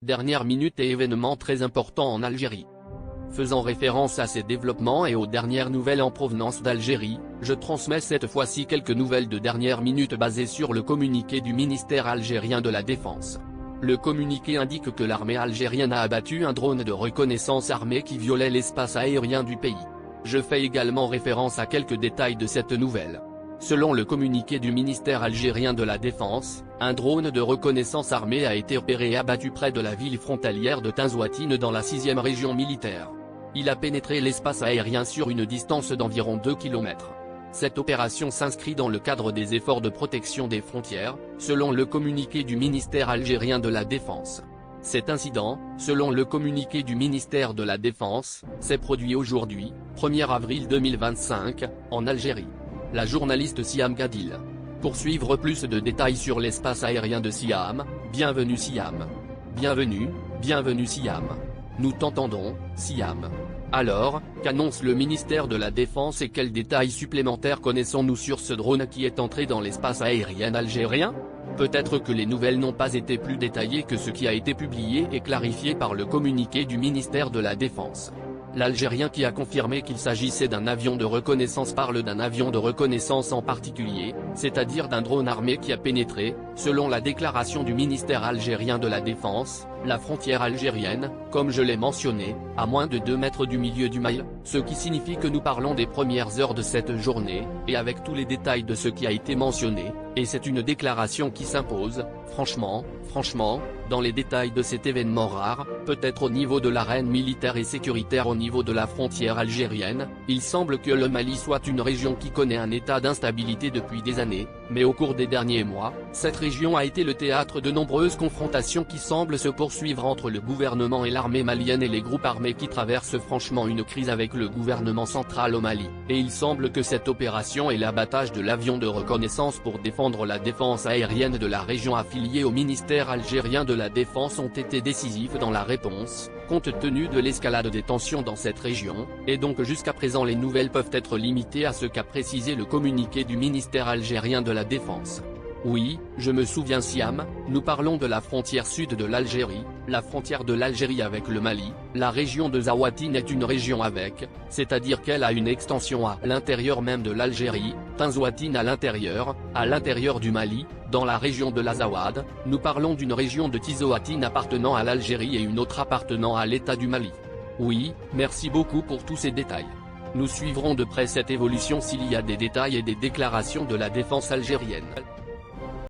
Dernière minute et événements très importants en Algérie. Faisant référence à ces développements et aux dernières nouvelles en provenance d'Algérie, je transmets cette fois-ci quelques nouvelles de dernière minute basées sur le communiqué du ministère algérien de la Défense. Le communiqué indique que l'armée algérienne a abattu un drone de reconnaissance armé qui violait l'espace aérien du pays. Je fais également référence à quelques détails de cette nouvelle. Selon le communiqué du ministère algérien de la Défense, un drone de reconnaissance armé a été repéré et abattu près de la ville frontalière de Tinzouatine dans la 6e région militaire. Il a pénétré l'espace aérien sur une distance d'environ 2 km. Cette opération s'inscrit dans le cadre des efforts de protection des frontières, selon le communiqué du ministère algérien de la Défense. Cet incident, selon le communiqué du ministère de la Défense, s'est produit aujourd'hui, 1er avril 2025, en Algérie. La journaliste Siam Gadil. Pour suivre plus de détails sur l'espace aérien de Siam, bienvenue Siam. Bienvenue Siam. Nous t'entendons, Siam. Alors, qu'annonce le ministère de la Défense et quels détails supplémentaires connaissons-nous sur ce drone qui est entré dans l'espace aérien algérien? Peut-être que les nouvelles n'ont pas été plus détaillées que ce qui a été publié et clarifié par le communiqué du ministère de la Défense. L'Algérien qui a confirmé qu'il s'agissait d'un avion de reconnaissance parle d'un avion de reconnaissance en particulier, c'est-à-dire d'un drone armé qui a pénétré, selon la déclaration du ministère algérien de la Défense, la frontière algérienne, comme je l'ai mentionné, à moins de 2 mètres du milieu du Mail, ce qui signifie que nous parlons des premières heures de cette journée, et avec tous les détails de ce qui a été mentionné, et c'est une déclaration qui s'impose, franchement, dans les détails de cet événement rare, peut-être au niveau de l'arène militaire et sécuritaire au niveau de la frontière algérienne, il semble que le Mali soit une région qui connaît un état d'instabilité depuis des années, mais au cours des derniers mois, cette région a été le théâtre de nombreuses confrontations qui semblent se poursuivre entre le gouvernement et l'armée malienne et les groupes armés qui traversent franchement une crise avec le gouvernement central au Mali, et il semble que cette opération et l'abattage de l'avion de reconnaissance pour défendre la défense aérienne de la région affiliée au ministère algérien de la Défense ont été décisifs dans la réponse, compte tenu de l'escalade des tensions dans cette région, et donc jusqu'à présent les nouvelles peuvent être limitées à ce qu'a précisé le communiqué du ministère algérien de la Défense. Oui, je me souviens Siam, nous parlons de la frontière sud de l'Algérie, la frontière de l'Algérie avec le Mali, la région de Zawatine est une région avec, c'est-à-dire qu'elle a une extension à l'intérieur même de l'Algérie, Tinzouatine à l'intérieur du Mali, dans la région de l'Azawad, nous parlons d'une région de Tizoatine appartenant à l'Algérie et une autre appartenant à l'État du Mali. Oui, merci beaucoup pour tous ces détails. Nous suivrons de près cette évolution s'il y a des détails et des déclarations de la défense algérienne.